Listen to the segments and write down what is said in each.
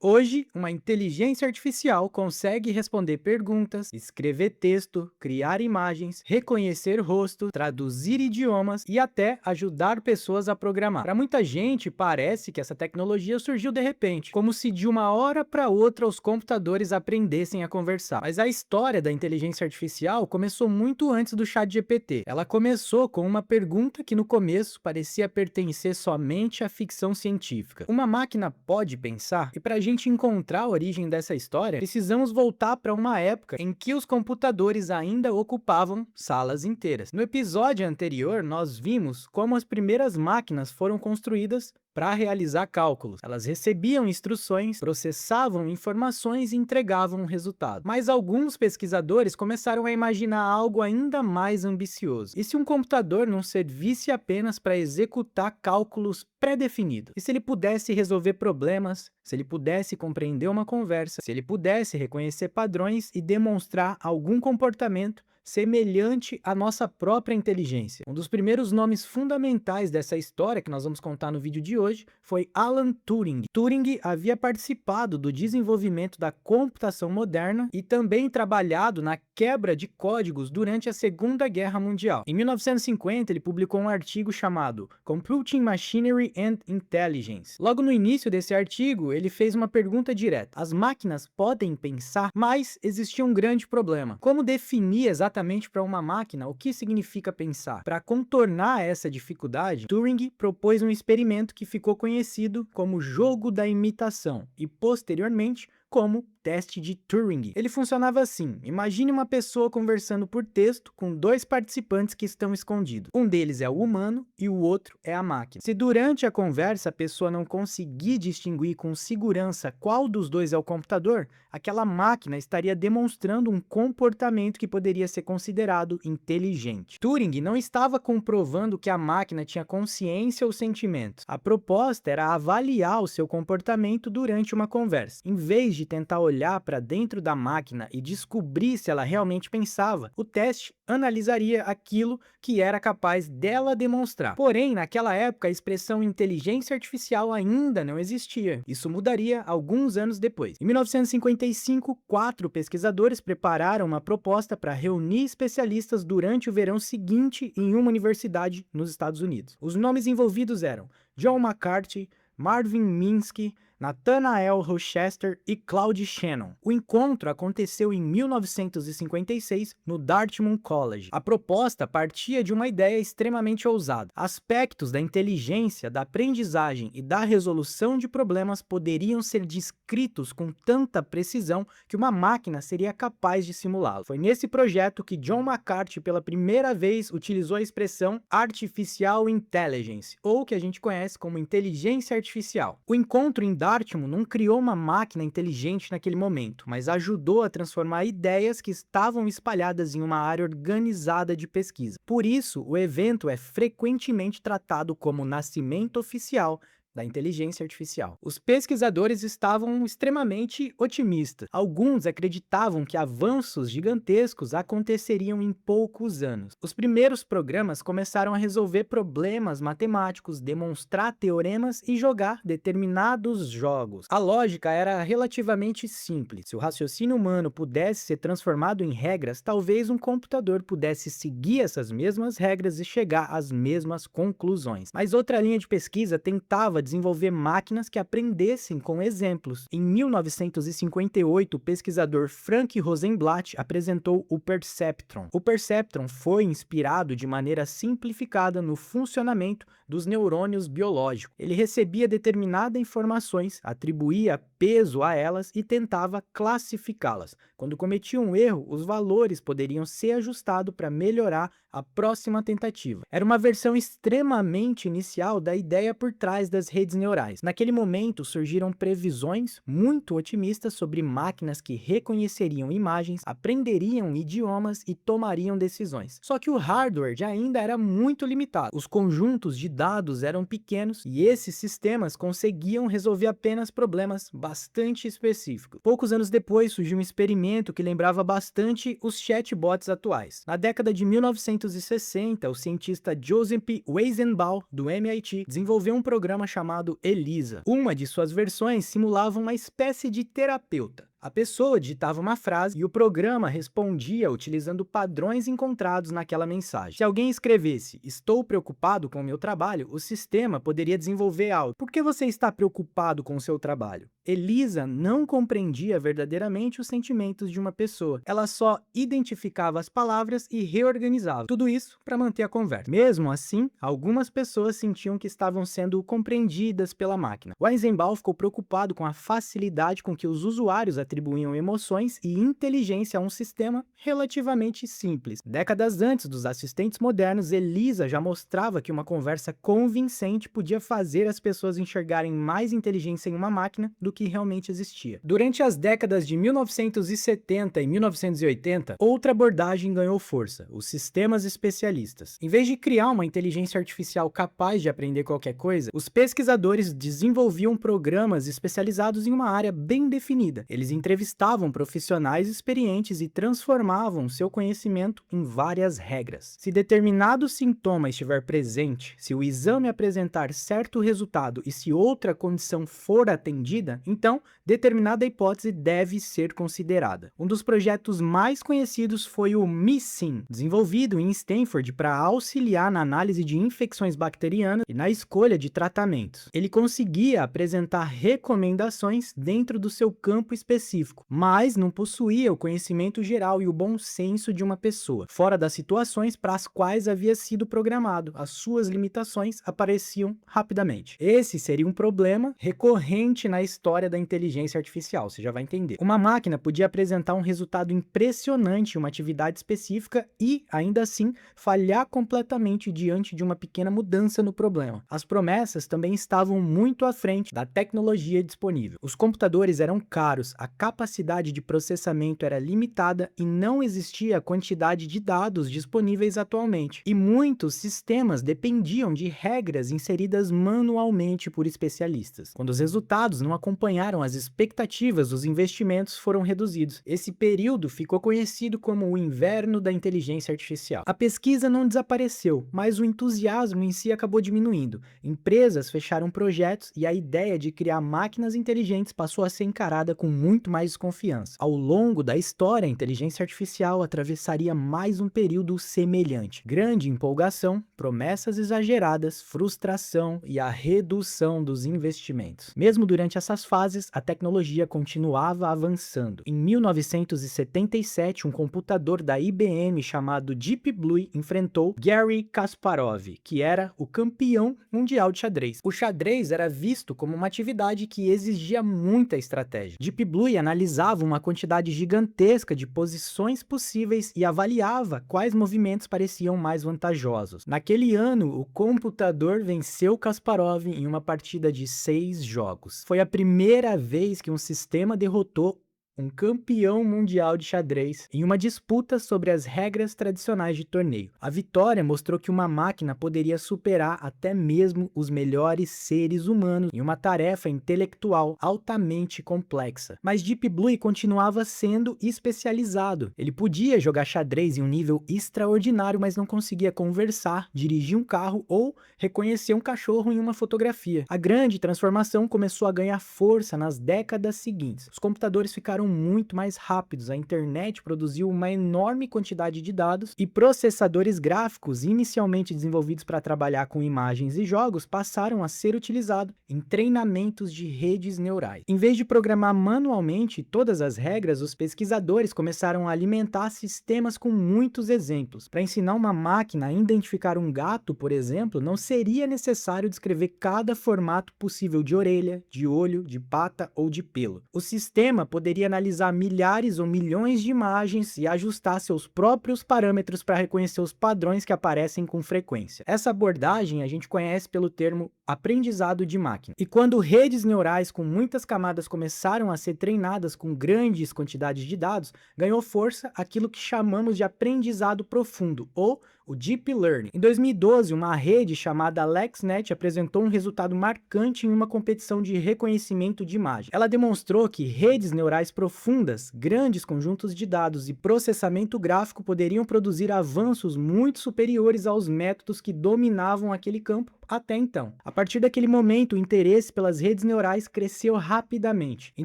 Hoje, uma inteligência artificial consegue responder perguntas, escrever texto, criar imagens, reconhecer rostos, traduzir idiomas e até ajudar pessoas a programar. Para muita gente, parece que essa tecnologia surgiu de repente, como se de uma hora para outra os computadores aprendessem a conversar. Mas a história da inteligência artificial começou muito antes do ChatGPT. Ela começou com uma pergunta que no começo parecia pertencer somente à ficção científica. Uma máquina pode pensar? E para a gente encontrar a origem dessa história, precisamos voltar para uma época em que os computadores ainda ocupavam salas inteiras. No episódio anterior, nós vimos como as primeiras máquinas foram construídas para realizar cálculos. Elas recebiam instruções, processavam informações e entregavam um resultado. Mas alguns pesquisadores começaram a imaginar algo ainda mais ambicioso. E se um computador não servisse apenas para executar cálculos pré-definidos? E se ele pudesse resolver problemas, se ele pudesse compreender uma conversa, se ele pudesse reconhecer padrões e demonstrar algum comportamento semelhante à nossa própria inteligência? Um dos primeiros nomes fundamentais dessa história que nós vamos contar no vídeo de hoje foi Alan Turing. Turing havia participado do desenvolvimento da computação moderna e também trabalhado na quebra de códigos durante a Segunda Guerra Mundial. Em 1950, ele publicou um artigo chamado Computing Machinery and Intelligence. Logo no início desse artigo, ele fez uma pergunta direta: as máquinas podem pensar? Mas existia um grande problema: como definir exatamente para uma máquina o que significa pensar? Para contornar essa dificuldade, Turing propôs um experimento que ficou conhecido como jogo da imitação e, posteriormente, como teste de Turing. Ele funcionava assim: imagine uma pessoa conversando por texto com dois participantes que estão escondidos. Um deles é o humano e o outro é a máquina. Se durante a conversa a pessoa não conseguir distinguir com segurança qual dos dois é o computador, aquela máquina estaria demonstrando um comportamento que poderia ser considerado inteligente. Turing não estava comprovando que a máquina tinha consciência ou sentimentos. A proposta era avaliar o seu comportamento durante uma conversa. Em vez de tentar olhar para dentro da máquina e descobrir se ela realmente pensava, o teste analisaria aquilo que era capaz dela demonstrar. Porém, naquela época, a expressão inteligência artificial ainda não existia. Isso mudaria alguns anos depois. Em 1955, 4 pesquisadores prepararam uma proposta para reunir especialistas durante o verão seguinte em uma universidade nos Estados Unidos. Os nomes envolvidos eram John McCarthy, Marvin Minsky, Nathanael Rochester e Claude Shannon. O encontro aconteceu em 1956 no Dartmouth College. A proposta partia de uma ideia extremamente ousada: aspectos da inteligência, da aprendizagem e da resolução de problemas poderiam ser descritos com tanta precisão que uma máquina seria capaz de simulá-lo. Foi nesse projeto que John McCarthy pela primeira vez utilizou a expressão Artificial Intelligence, ou que a gente conhece como inteligência artificial. O encontro em Dartmouth não criou uma máquina inteligente naquele momento, mas ajudou a transformar ideias que estavam espalhadas em uma área organizada de pesquisa. Por isso, o evento é frequentemente tratado como o nascimento oficial da inteligência artificial. Os pesquisadores estavam extremamente otimistas. Alguns acreditavam que avanços gigantescos aconteceriam em poucos anos. Os primeiros programas começaram a resolver problemas matemáticos, demonstrar teoremas e jogar determinados jogos. A lógica era relativamente simples. Se o raciocínio humano pudesse ser transformado em regras, talvez um computador pudesse seguir essas mesmas regras e chegar às mesmas conclusões. Mas outra linha de pesquisa tentava desenvolver máquinas que aprendessem com exemplos. Em 1958, o pesquisador Frank Rosenblatt apresentou o perceptron. O perceptron foi inspirado de maneira simplificada no funcionamento dos neurônios biológicos. Ele recebia determinadas informações, atribuía peso a elas e tentava classificá-las. Quando cometia um erro, os valores poderiam ser ajustados para melhorar a próxima tentativa. Era uma versão extremamente inicial da ideia por trás das redes neurais. Naquele momento, surgiram previsões muito otimistas sobre máquinas que reconheceriam imagens, aprenderiam idiomas e tomariam decisões. Só que o hardware já ainda era muito limitado. Os conjuntos de dados eram pequenos e esses sistemas conseguiam resolver apenas problemas básicos bastante específicos. Poucos anos depois, surgiu um experimento que lembrava bastante os chatbots atuais. Na década de 1960, o cientista Joseph Weizenbaum, do MIT, desenvolveu um programa chamado ELIZA. Uma de suas versões simulava uma espécie de terapeuta. A pessoa digitava uma frase e o programa respondia utilizando padrões encontrados naquela mensagem. Se alguém escrevesse "Estou preocupado com o meu trabalho", o sistema poderia desenvolver algo. Por que você está preocupado com o seu trabalho? Elisa não compreendia verdadeiramente os sentimentos de uma pessoa. Ela só identificava as palavras e reorganizava. Tudo isso para manter a conversa. Mesmo assim, algumas pessoas sentiam que estavam sendo compreendidas pela máquina. Weizenbaum ficou preocupado com a facilidade com que os usuários atribuíam emoções e inteligência a um sistema relativamente simples. Décadas antes dos assistentes modernos, Elisa já mostrava que uma conversa convincente podia fazer as pessoas enxergarem mais inteligência em uma máquina do que realmente existia. Durante as décadas de 1970 e 1980, outra abordagem ganhou força: os sistemas especialistas. Em vez de criar uma inteligência artificial capaz de aprender qualquer coisa, os pesquisadores desenvolviam programas especializados em uma área bem definida. Eles entrevistavam profissionais experientes e transformavam seu conhecimento em várias regras. Se determinado sintoma estiver presente, se o exame apresentar certo resultado e se outra condição for atendida, então determinada hipótese deve ser considerada. Um dos projetos mais conhecidos foi o MISSIN, desenvolvido em Stanford para auxiliar na análise de infecções bacterianas e na escolha de tratamentos. Ele conseguia apresentar recomendações dentro do seu campo específico, mas não possuía o conhecimento geral e o bom senso de uma pessoa, fora das situações para as quais havia sido programado. As suas limitações apareciam rapidamente. Esse seria um problema recorrente na história da inteligência artificial, você já vai entender. Uma máquina podia apresentar um resultado impressionante em uma atividade específica e, ainda assim, falhar completamente diante de uma pequena mudança no problema. As promessas também estavam muito à frente da tecnologia disponível. Os computadores eram caros, a capacidade de processamento era limitada e não existia a quantidade de dados disponíveis atualmente. E muitos sistemas dependiam de regras inseridas manualmente por especialistas. Quando os resultados não acompanharam as expectativas, os investimentos foram reduzidos. Esse período ficou conhecido como o inverno da inteligência artificial. A pesquisa não desapareceu, mas o entusiasmo em si acabou diminuindo. Empresas fecharam projetos e a ideia de criar máquinas inteligentes passou a ser encarada com muito mais desconfiança. Ao longo da história, a inteligência artificial atravessaria mais um período semelhante. Grande empolgação, promessas exageradas, frustração e a redução dos investimentos. Mesmo durante essas fases, a tecnologia continuava avançando. Em 1977, um computador da IBM chamado Deep Blue enfrentou Garry Kasparov, que era o campeão mundial de xadrez. O xadrez era visto como uma atividade que exigia muita estratégia. Deep Blue analisava uma quantidade gigantesca de posições possíveis e avaliava quais movimentos pareciam mais vantajosos. Naquele ano, o computador venceu Kasparov em uma partida de 6 jogos. Foi a primeira vez que um sistema derrotou um campeão mundial de xadrez em uma disputa sobre as regras tradicionais de torneio. A vitória mostrou que uma máquina poderia superar até mesmo os melhores seres humanos em uma tarefa intelectual altamente complexa. Mas Deep Blue continuava sendo especializado. Ele podia jogar xadrez em um nível extraordinário, mas não conseguia conversar, dirigir um carro ou reconhecer um cachorro em uma fotografia. A grande transformação começou a ganhar força nas décadas seguintes. Os computadores ficaram muito mais rápidos, a internet produziu uma enorme quantidade de dados e processadores gráficos inicialmente desenvolvidos para trabalhar com imagens e jogos passaram a ser utilizados em treinamentos de redes neurais. Em vez de programar manualmente todas as regras, os pesquisadores começaram a alimentar sistemas com muitos exemplos. Para ensinar uma máquina a identificar um gato, por exemplo, não seria necessário descrever cada formato possível de orelha, de olho, de pata ou de pelo. O sistema poderia analisar milhares ou milhões de imagens e ajustar seus próprios parâmetros para reconhecer os padrões que aparecem com frequência. Essa abordagem a gente conhece pelo termo aprendizado de máquina. E quando redes neurais com muitas camadas começaram a ser treinadas com grandes quantidades de dados, ganhou força aquilo que chamamos de aprendizado profundo, ou o Deep Learning. Em 2012, uma rede chamada AlexNet apresentou um resultado marcante em uma competição de reconhecimento de imagem. Ela demonstrou que redes neurais profundas, grandes conjuntos de dados e processamento gráfico poderiam produzir avanços muito superiores aos métodos que dominavam aquele campo até então. A partir daquele momento, o interesse pelas redes neurais cresceu rapidamente. Em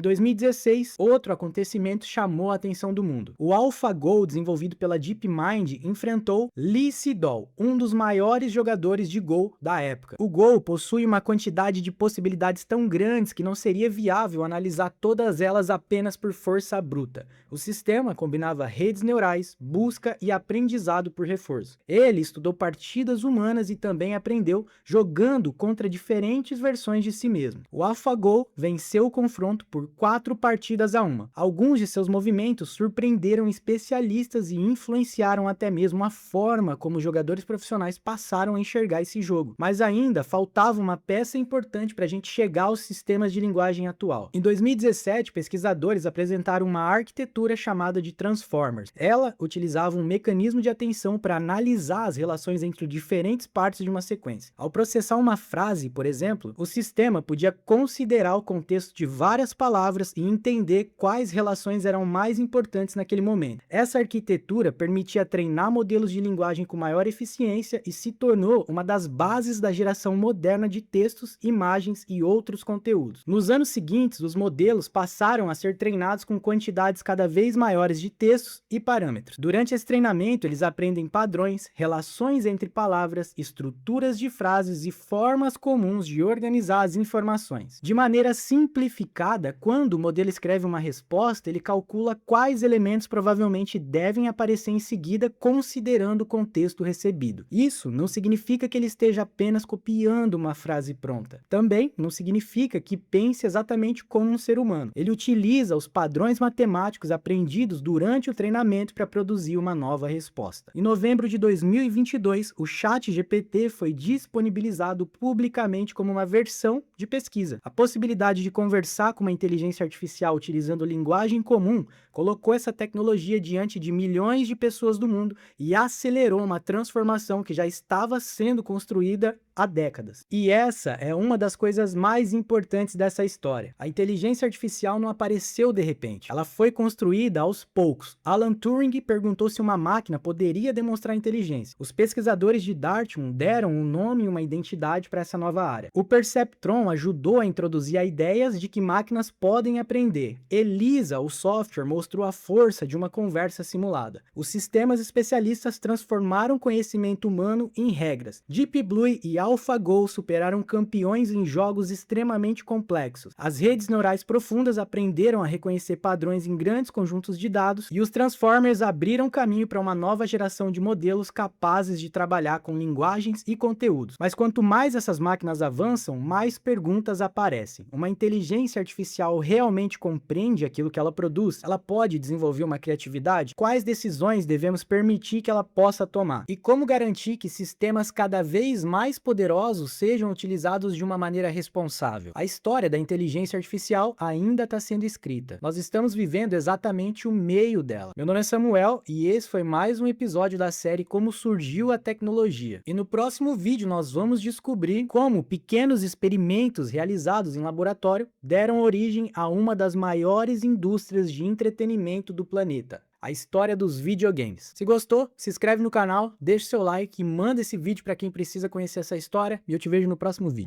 2016, outro acontecimento chamou a atenção do mundo. O AlphaGo, desenvolvido pela DeepMind, enfrentou Lee Sedol, um dos maiores jogadores de Go da época. O Go possui uma quantidade de possibilidades tão grandes que não seria viável analisar todas elas apenas por força bruta. O sistema combinava redes neurais, busca e aprendizado por reforço. Ele estudou partidas humanas e também aprendeu jogando contra diferentes versões de si mesmo. O AlphaGo venceu o confronto por 4 partidas a 1. Alguns de seus movimentos surpreenderam especialistas e influenciaram até mesmo a forma como jogadores profissionais passaram a enxergar esse jogo. Mas ainda faltava uma peça importante para a gente chegar aos sistemas de linguagem atual. Em 2017, pesquisadores apresentaram uma arquitetura chamada de Transformers. Ela utilizava um mecanismo de atenção para analisar as relações entre diferentes partes de uma sequência. Ao processar uma frase, por exemplo, o sistema podia considerar o contexto de várias palavras e entender quais relações eram mais importantes naquele momento. Essa arquitetura permitia treinar modelos de linguagem com maior eficiência e se tornou uma das bases da geração moderna de textos, imagens e outros conteúdos. Nos anos seguintes, os modelos passaram a ser treinados com quantidades cada vez maiores de textos e parâmetros. Durante esse treinamento, eles aprendem padrões, relações entre palavras, estruturas de frases e formas comuns de organizar as informações. De maneira simplificada, quando o modelo escreve uma resposta, ele calcula quais elementos provavelmente devem aparecer em seguida, considerando o contexto recebido. Isso não significa que ele esteja apenas copiando uma frase pronta. Também não significa que pense exatamente como um ser humano. Ele utiliza os padrões matemáticos aprendidos durante o treinamento para produzir uma nova resposta. Em novembro de 2022, o ChatGPT foi disponibilizado publicamente como uma versão de pesquisa. A possibilidade de conversar com uma inteligência artificial utilizando linguagem comum colocou essa tecnologia diante de milhões de pessoas do mundo e acelerou uma transformação que já estava sendo construída há décadas. E essa é uma das coisas mais importantes dessa história. A inteligência artificial não apareceu de repente, ela foi construída aos poucos. Alan Turing perguntou se uma máquina poderia demonstrar inteligência. Os pesquisadores de Dartmouth deram um nome e uma identidade para essa nova área. O Perceptron ajudou a introduzir a ideia de que máquinas podem aprender. ELISA, o software, mostrou a força de uma conversa simulada. Os sistemas especialistas transformaram conhecimento humano em regras. Deep Blue e AlphaGo superaram campeões em jogos extremamente complexos. As redes neurais profundas aprenderam a reconhecer padrões em grandes conjuntos de dados e os Transformers abriram caminho para uma nova geração de modelos capazes de trabalhar com linguagens e conteúdos. Mas quanto mais essas máquinas avançam, mais perguntas aparecem. Uma inteligência artificial realmente compreende aquilo que ela produz? Ela pode desenvolver uma criatividade? Quais decisões devemos permitir que ela possa tomar? E como garantir que sistemas cada vez mais poderosos sejam utilizados de uma maneira responsável? A história da inteligência artificial ainda está sendo escrita. Nós estamos vivendo exatamente o meio dela. Meu nome é Samuel e esse foi mais um episódio da série Como Surgiu a Tecnologia. E no próximo vídeo nós vamos descobrir como pequenos experimentos realizados em laboratório deram origem a uma das maiores indústrias de entretenimento do planeta. A história dos videogames. Se gostou, se inscreve no canal, deixa seu like e manda esse vídeo para quem precisa conhecer essa história e eu te vejo no próximo vídeo.